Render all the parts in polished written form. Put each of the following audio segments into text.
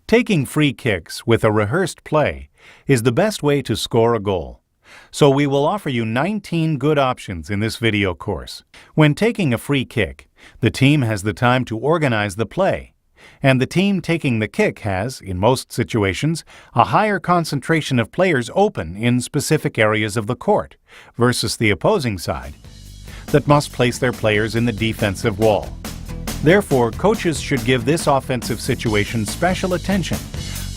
Taking free kicks with a rehearsed play is the best way to score a goal. So we will offer you 19 good options in this video course. When taking a free kick, the team has the time to organize the play, and the team taking the kick has, in most situations, a higher concentration of players open in specific areas of the court versus the opposing side that must place their players in the defensive wall. Therefore, coaches should give this offensive situation special attention,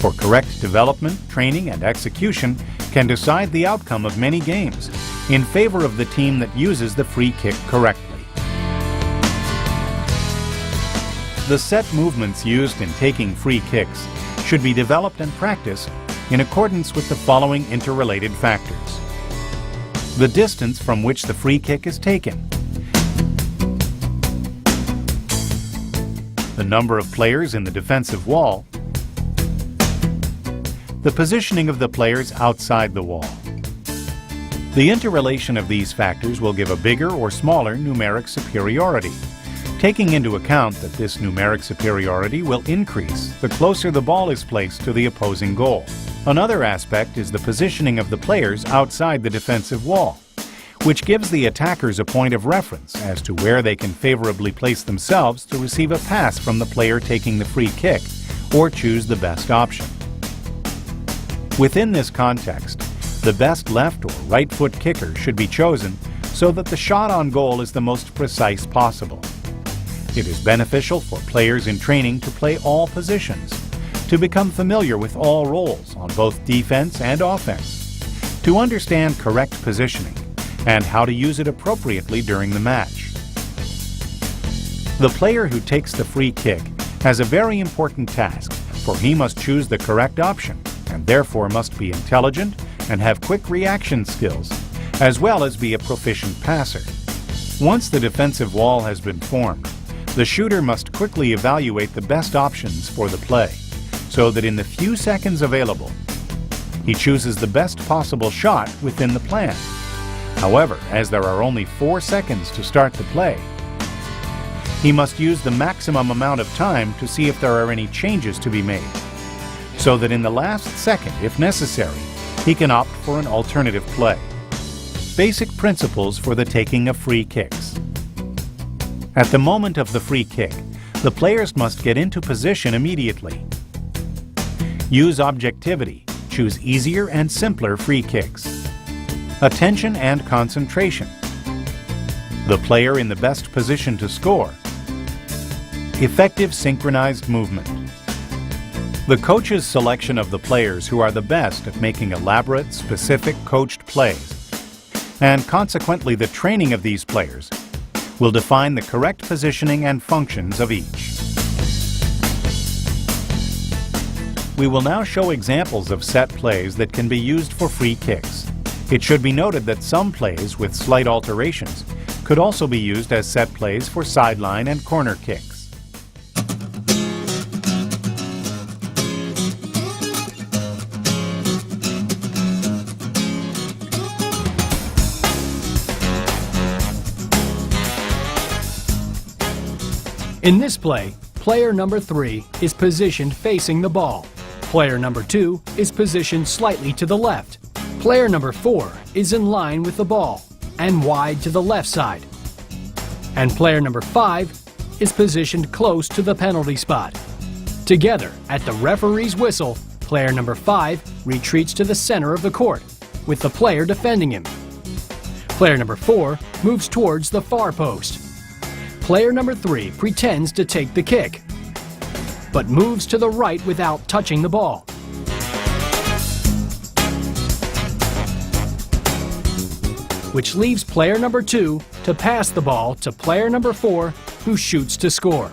for correct development, training, and execution can decide the outcome of many games in favor of the team that uses the free kick correctly. The set movements used in taking free kicks should be developed and practiced in accordance with the following interrelated factors: the distance from which the free kick is taken, the number of players in the defensive wall, the positioning of the players outside the wall. The interrelation of these factors will give a bigger or smaller numeric superiority, taking into account that this numeric superiority will increase the closer the ball is placed to the opposing goal. Another aspect is the positioning of the players outside the defensive wall, which gives the attackers a point of reference as to where they can favorably place themselves to receive a pass from the player taking the free kick or choose the best option. Within this context, the best left or right foot kicker should be chosen so that the shot on goal is the most precise possible. It is beneficial for players in training to play all positions, to become familiar with all roles on both defense and offense, to understand correct positioning, and how to use it appropriately during the match. The player who takes the free kick has a very important task, for he must choose the correct option and therefore must be intelligent and have quick reaction skills, as well as be a proficient passer. Once the defensive wall has been formed, the shooter must quickly evaluate the best options for the play, so that in the few seconds available, he chooses the best possible shot within the plan. However, as there are only 4 seconds to start the play, he must use the maximum amount of time to see if there are any changes to be made, so that in the last second, if necessary, he can opt for an alternative play. Basic principles for the taking of free kicks. At the moment of the free kick, the players must get into position immediately. Use objectivity, choose easier and simpler free kicks. Attention and concentration. The player in the best position to score. Effective synchronized movement. The coach's selection of the players who are the best at making elaborate, specific coached plays, and consequently the training of these players, will define the correct positioning and functions of each. We will now show examples of set plays that can be used for free kicks. It should be noted that some plays with slight alterations could also be used as set plays for sideline and corner kicks. In this play, player number 3 is positioned facing the ball. Player number 2 is positioned slightly to the left. Player number 4 is in line with the ball and wide to the left side. And player number 5 is positioned close to the penalty spot. Together, at the referee's whistle, player number 5 retreats to the center of the court, with the player defending him. Player number 4 moves towards the far post. Player number 3 pretends to take the kick, but moves to the right without touching the ball. Which leaves player number 2 to pass the ball to player number 4, who shoots to score.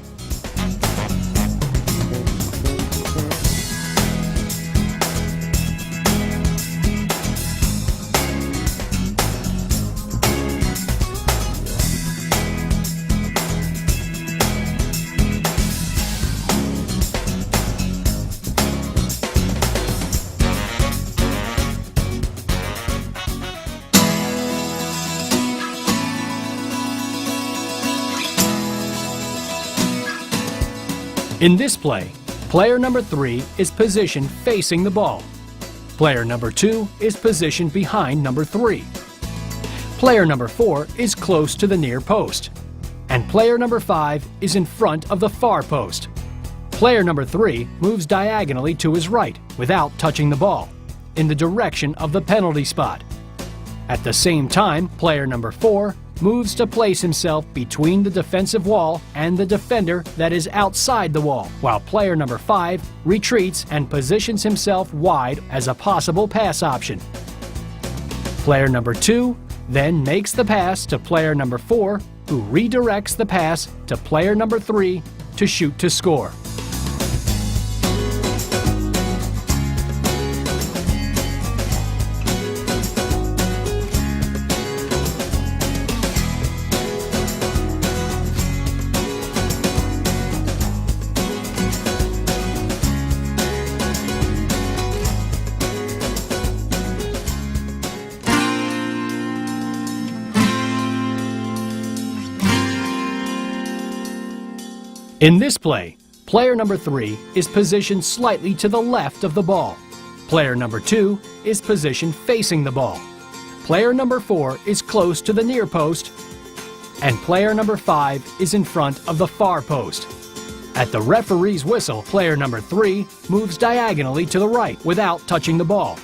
In this play, Player number 3 is positioned facing the ball. Player number 2 is positioned behind number 3. Player number 4 is close to the near post. And player number 5 is in front of the far post. Player number 3 moves diagonally to his right without touching the ball, in the direction of the penalty spot. At the same time, player number 4 moves to place himself between the defensive wall and the defender that is outside the wall, while player number 5 retreats and positions himself wide as a possible pass option. Player number 2 then makes the pass to player number 4, who redirects the pass to player number 3 to shoot to score. In this play, player number 3 is positioned slightly to the left of the ball. Player number 2 is positioned facing the ball. Player number 4 is close to the near post, and player number 5 is in front of the far post. At the referee's whistle, player number 3 moves diagonally to the right without touching the ball.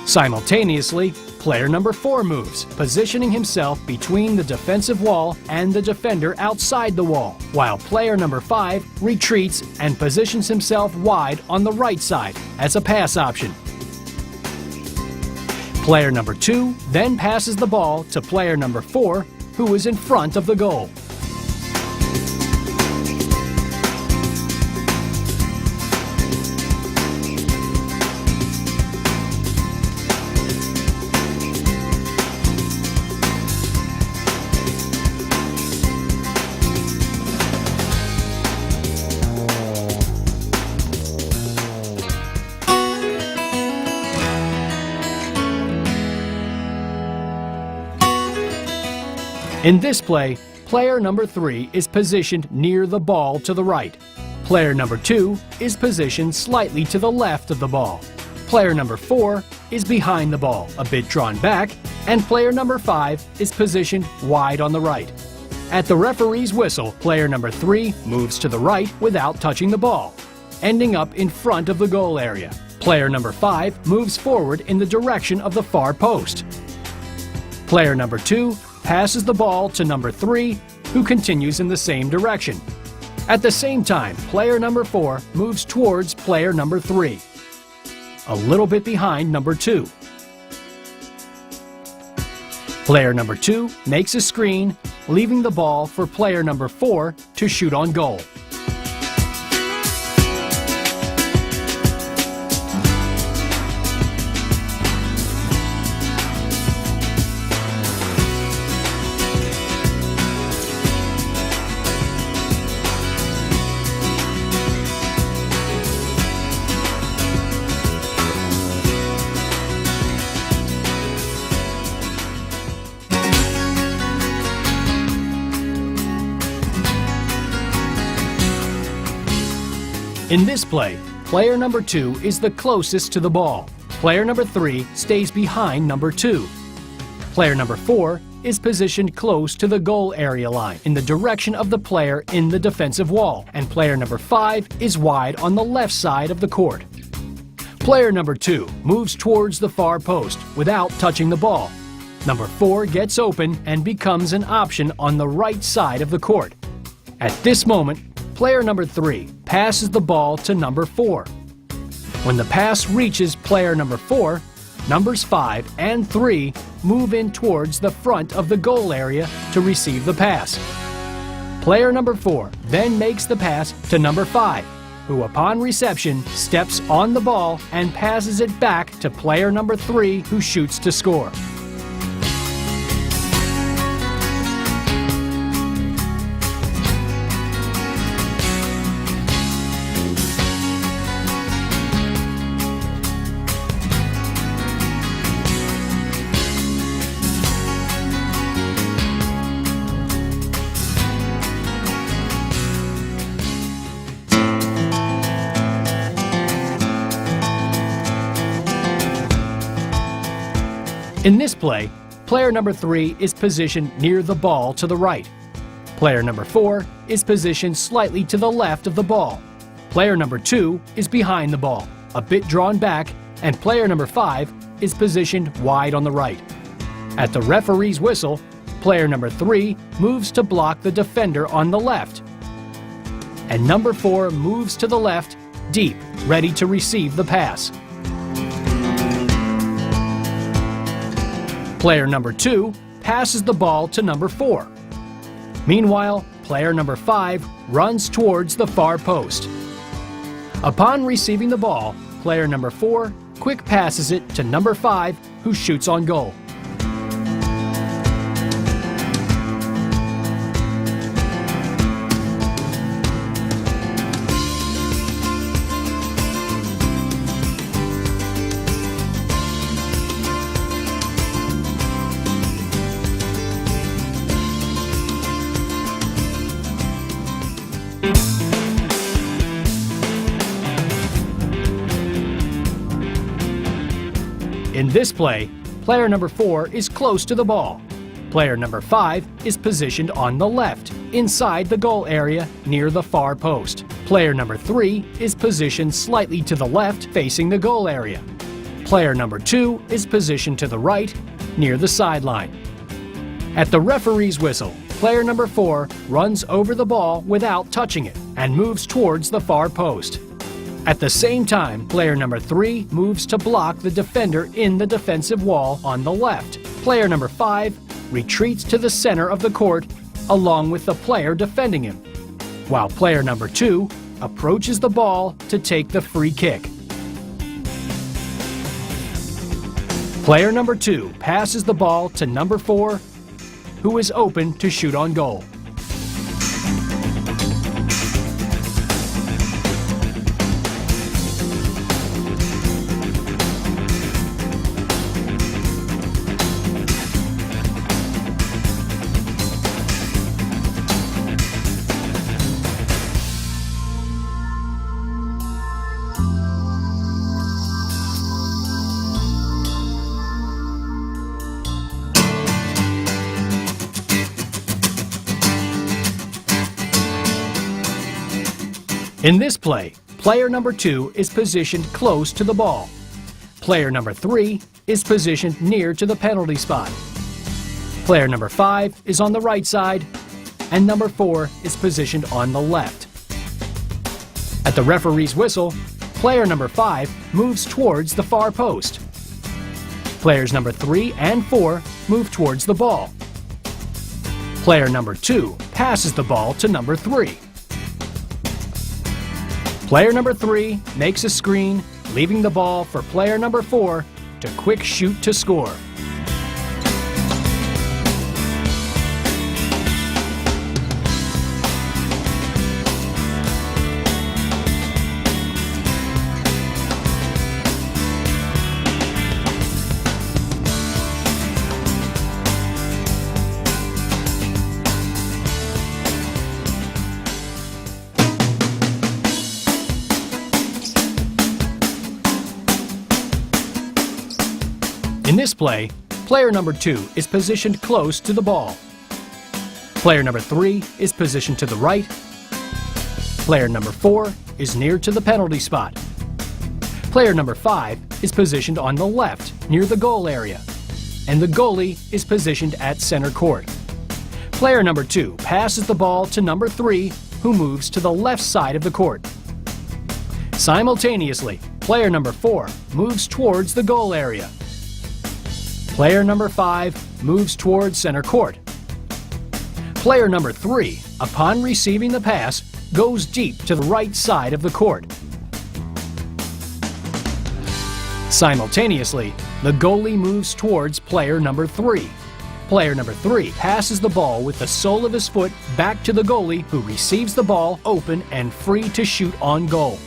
Simultaneously, player number 4 moves, positioning himself between the defensive wall and the defender outside the wall, while player number 5 retreats and positions himself wide on the right side as a pass option. Player number 2 then passes the ball to player number 4, who is in front of the goal. In this play, player number 3 is positioned near the ball to the right. Player number 2 is positioned slightly to the left of the ball. Player number 4 is behind the ball, a bit drawn back, and player number 5 is positioned wide on the right. At the referee's whistle, player number 3 moves to the right without touching the ball, ending up in front of the goal area. Player number 5 moves forward in the direction of the far post. Player number 2 passes the ball to number 3, who continues in the same direction. At the same time, player number 4 moves towards player number 3, a little bit behind number 2. Player number 2 makes a screen, leaving the ball for player number 4 to shoot on goal. In this play, player number 2 is the closest to the ball. Player number 3 stays behind number 2. Player number 4 is positioned close to the goal area line in the direction of the player in the defensive wall, and player number 5 is wide on the left side of the court. Player number 2 moves towards the far post without touching the ball. Number 4 gets open and becomes an option on the right side of the court. At this moment, player number 3 passes the ball to number 4. When the pass reaches player number 4, numbers 5 and 3 move in towards the front of the goal area to receive the pass. Player number 4 then makes the pass to number 5, who upon reception steps on the ball and passes it back to player number 3, who shoots to score. In this play, player number 3 is positioned near the ball to the right. Player number 4 is positioned slightly to the left of the ball. Player number 2 is behind the ball, a bit drawn back, and player number 5 is positioned wide on the right. At the referee's whistle, player number 3 moves to block the defender on the left, and number 4 moves to the left, deep, ready to receive the pass. Player number 2 passes the ball to number 4. Meanwhile, player number 5 runs towards the far post. Upon receiving the ball, player number 4 quick passes it to number 5, who shoots on goal. In this play, player number 4 is close to the ball. Player number 5 is positioned on the left, inside the goal area near the far post. Player number 3 is positioned slightly to the left, facing the goal area. Player number 2 is positioned to the right, near the sideline. At the referee's whistle, player number 4 runs over the ball without touching it and moves towards the far post. At the same time, player number 3 moves to block the defender in the defensive wall on the left. Player number 5 retreats to the center of the court along with the player defending him, while player number 2 approaches the ball to take the free kick. Player number 2 passes the ball to number 4, who is open to shoot on goal. In this play, player number 2 is positioned close to the ball. Player number 3 is positioned near to the penalty spot. Player number 5 is on the right side, and number 4 is positioned on the left. At the referee's whistle, player number 5 moves towards the far post. Players number 3 and 4 move towards the ball. Player number 2 passes the ball to number 3. Player number 3 makes a screen, leaving the ball for player number 4 to quick shoot to score. In this play, player number 2 is positioned close to the ball. Player number 3 is positioned to the right. Player number 4 is near to the penalty spot. Player number 5 is positioned on the left, near the goal area, and the goalie is positioned at center court. Player number 2 passes the ball to number 3, who moves to the left side of the court. Simultaneously, player number 4 moves towards the goal area. Player number 5 moves towards center court. Player number 3, upon receiving the pass, goes deep to the right side of the court. Simultaneously, the goalie moves towards player number 3. Player number 3 passes the ball with the sole of his foot back to the goalie, who receives the ball open and free to shoot on goal.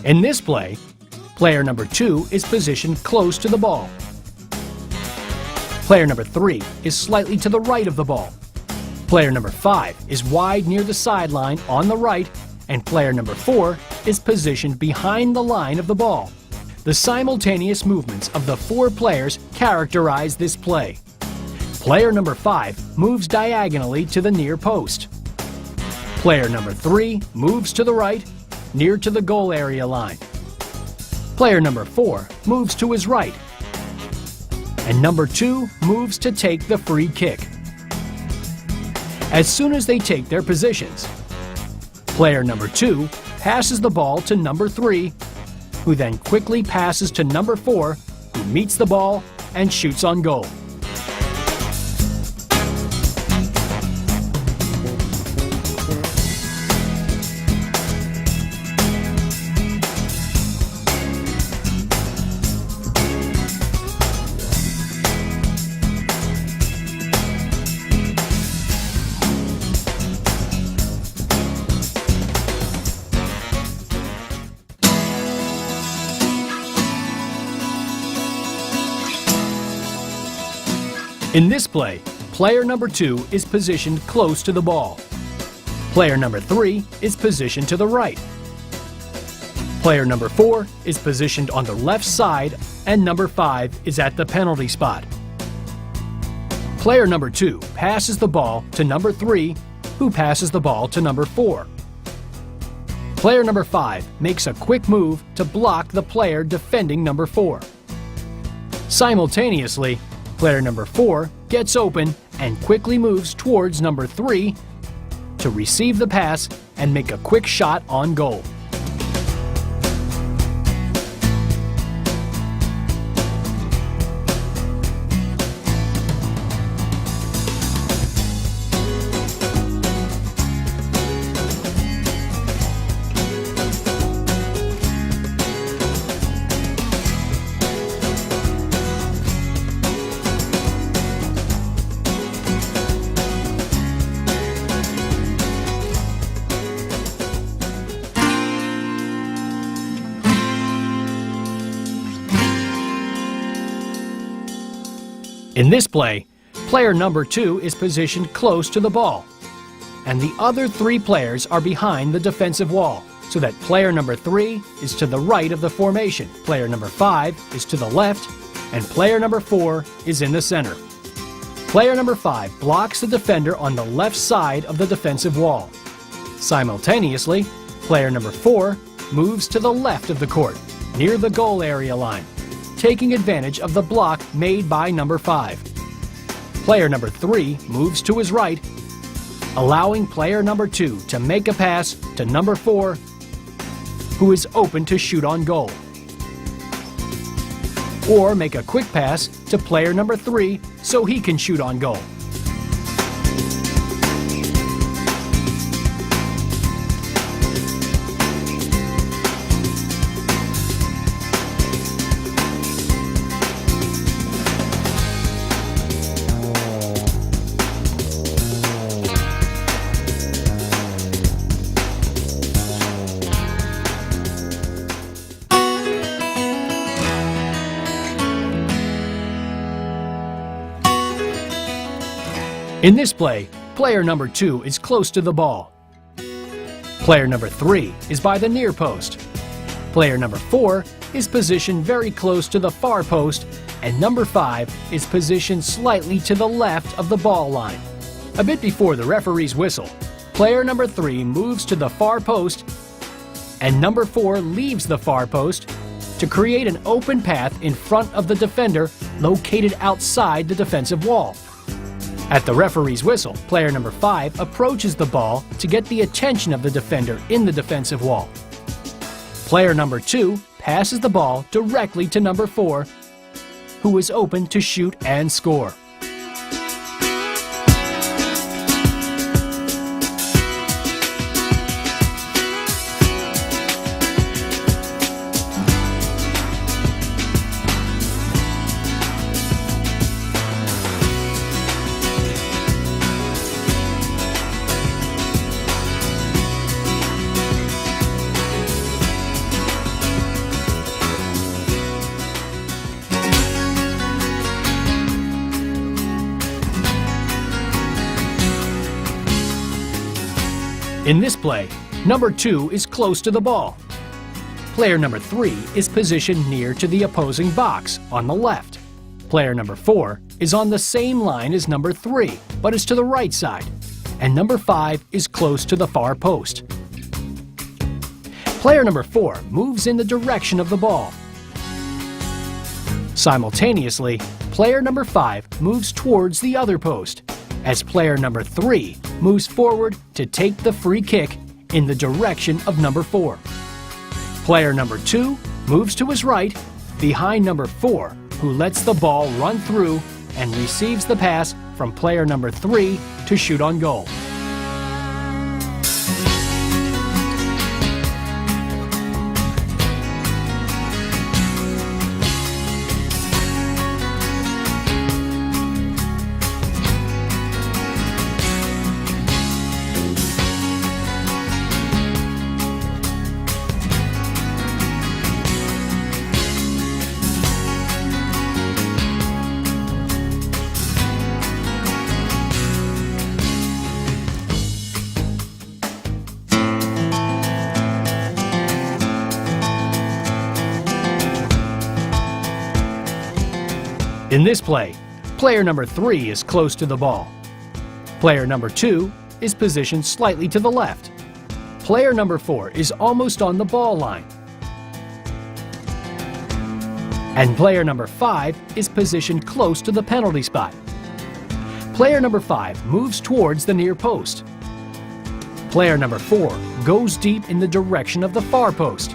In this play, player number 2 is positioned close to the ball. Player number 3 is slightly to the right of the ball. Player number 5 is wide near the sideline on the right, and player number 4 is positioned behind the line of the ball. The simultaneous movements of the 4 players characterize this play. Player number 5 moves diagonally to the near post. Player number 3 moves to the right, near to the goal area line. Player number 4 moves to his right, and number 2 moves to take the free kick. As soon as they take their positions, player number 2 passes the ball to number 3, who then quickly passes to number 4, who meets the ball and shoots on goal. In this play, player number 2 is positioned close to the ball. Player number 3 is positioned to the right. Player number 4 is positioned on the left side, and number 5 is at the penalty spot. Player number 2 passes the ball to number 3, who passes the ball to number 4. Player number 5 makes a quick move to block the player defending number 4. Simultaneously, player number 4 gets open and quickly moves towards number 3 to receive the pass and make a quick shot on goal. In this play, player number 2 is positioned close to the ball, and the other 3 players are behind the defensive wall, so that player number 3 is to the right of the formation, player number 5 is to the left, and player number 4 is in the center. Player number 5 blocks the defender on the left side of the defensive wall. Simultaneously, player number 4 moves to the left of the court, near the goal area line, taking advantage of the block made by number 5. Player number 3 moves to his right, allowing player number 2 to make a pass to number 4, who is open to shoot on goal. Or make a quick pass to player number 3 so he can shoot on goal. In this play, player number 2 is close to the ball. Player number 3 is by the near post. Player number 4 is positioned very close to the far post, and number 5 is positioned slightly to the left of the ball line. A bit before the referee's whistle, player number 3 moves to the far post, and number 4 leaves the far post to create an open path in front of the defender located outside the defensive wall. At the referee's whistle, player number 5 approaches the ball to get the attention of the defender in the defensive wall. Player number 2 passes the ball directly to number 4, who is open to shoot and score. In this play, number 2 is close to the ball. Player number 3 is positioned near to the opposing box on the left. Player number 4 is on the same line as number 3, but is to the right side. And number 5 is close to the far post. Player number 4 moves in the direction of the ball. Simultaneously, player number 5 moves towards the other post, as player number 3 moves forward to take the free kick in the direction of number 4. Player number 2 moves to his right, behind number 4, who lets the ball run through and receives the pass from player number 3 to shoot on goal. In this play, player number 3 is close to the ball. Player number 2 is positioned slightly to the left. Player number 4 is almost on the ball line. And player number 5 is positioned close to the penalty spot. Player number 5 moves towards the near post. Player number 4 goes deep in the direction of the far post.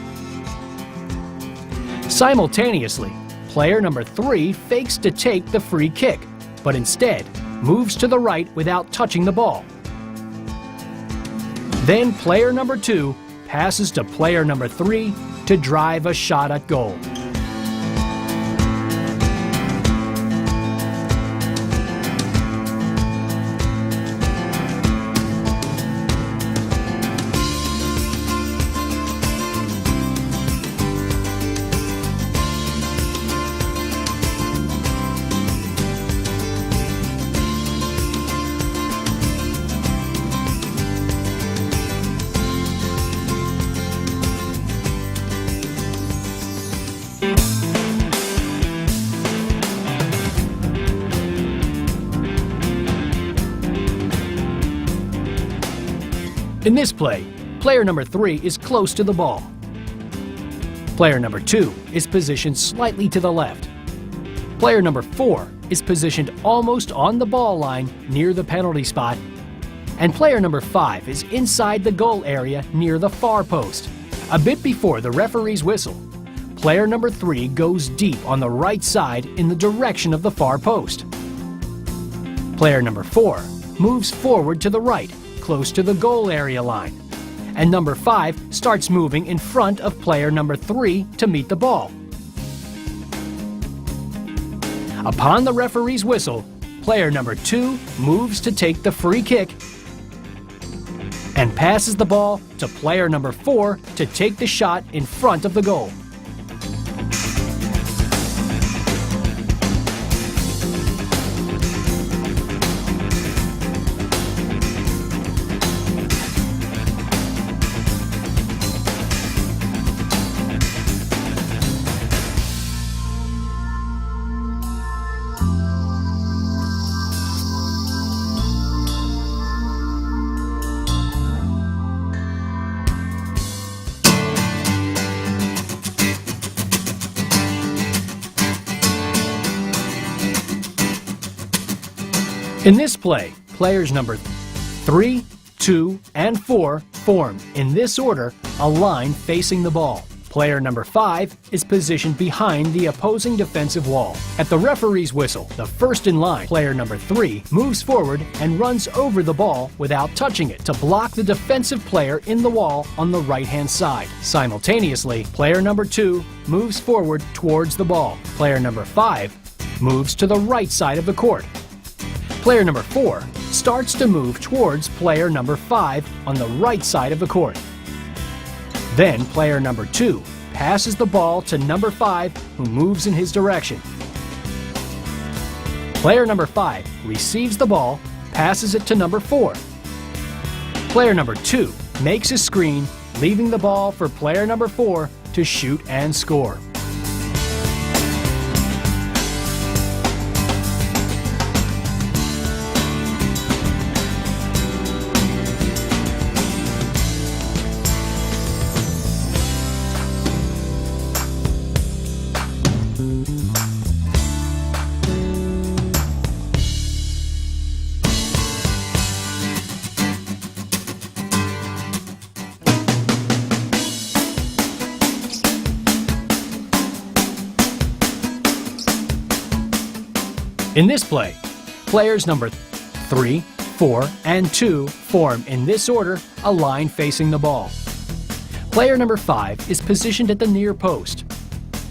Simultaneously, player number 3 fakes to take the free kick, but instead moves to the right without touching the ball. Then player number 2 passes to player number 3 to drive a shot at goal. In this play, player number 3 is close to the ball. Player number 2 is positioned slightly to the left. Player number 4 is positioned almost on the ball line near the penalty spot. And player number 5 is inside the goal area near the far post. A bit before the referee's whistle, player number 3 goes deep on the right side in the direction of the far post. Player number 4 moves forward to the right, close to the goal area line, and number 5 starts moving in front of player number 3 to meet the ball. Upon the referee's whistle, player number 2 moves to take the free kick and passes the ball to player number 4 to take the shot in front of the goal. In this play, players number 3, 2, and 4 form, in this order, a line facing the ball. Player number 5 is positioned behind the opposing defensive wall. At the referee's whistle, the first in line, player number 3, moves forward and runs over the ball without touching it to block the defensive player in the wall on the right-hand side. Simultaneously, player number 2 moves forward towards the ball. Player number 5 moves to the right side of the court. Player number 4 starts to move towards player number 5 on the right side of the court. Then player number 2 passes the ball to number 5, who moves in his direction. Player number 5 receives the ball, passes it to number 4. Player number 2 makes a screen, leaving the ball for player number 4 to shoot and score. In this play, players number 3, 4, and 2 form in this order a line facing the ball. Player number 5 is positioned at the near post.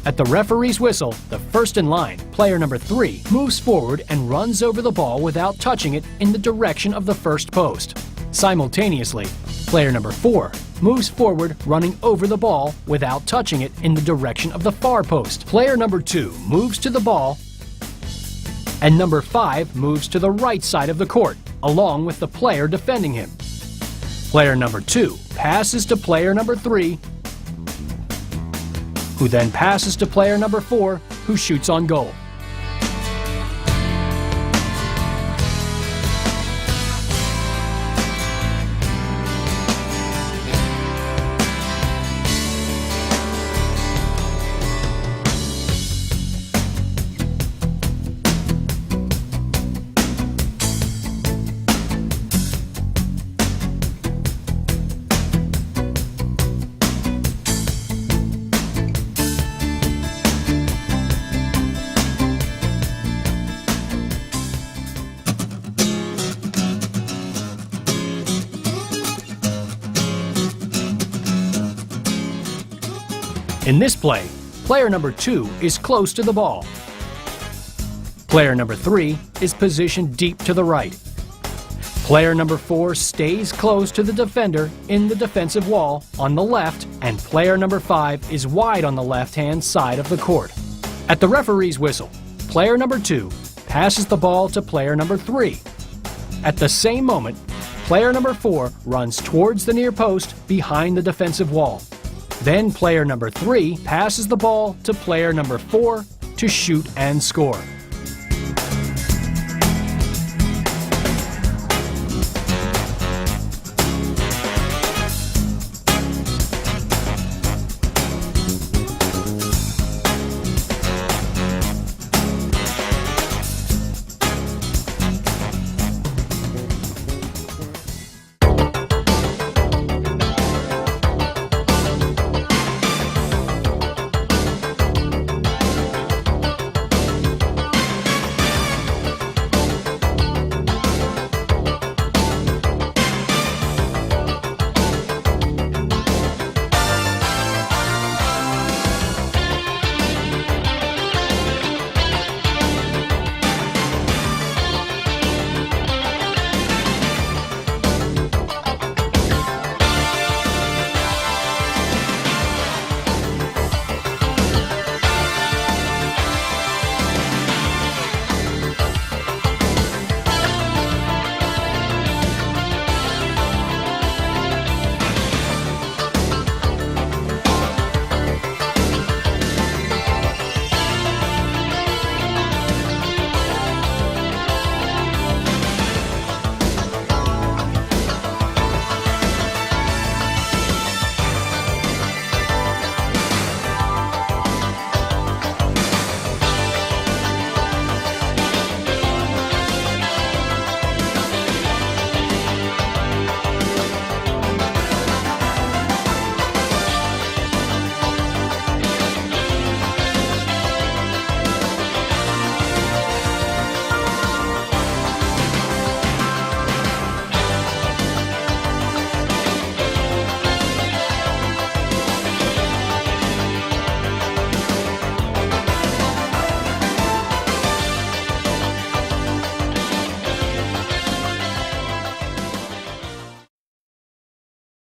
At the referee's whistle, the first in line, player number 3, moves forward and runs over the ball without touching it in the direction of the first post. Simultaneously, player number 4 moves forward running over the ball without touching it in the direction of the far post. Player number 2 moves to the ball and number 5 moves to the right side of the court, along with the player defending him. Player number 2 passes to player number 3, who then passes to player number 4, who shoots on goal. In this play, player number 2 is close to the ball. Player number 3 is positioned deep to the right. Player number 4 stays close to the defender in the defensive wall on the left, and player number 5 is wide on the left-hand side of the court. At the referee's whistle, player number 2 passes the ball to player number 3. At the same moment, player number 4 runs towards the near post behind the defensive wall. Then player number 3 passes the ball to player number 4 to shoot and score.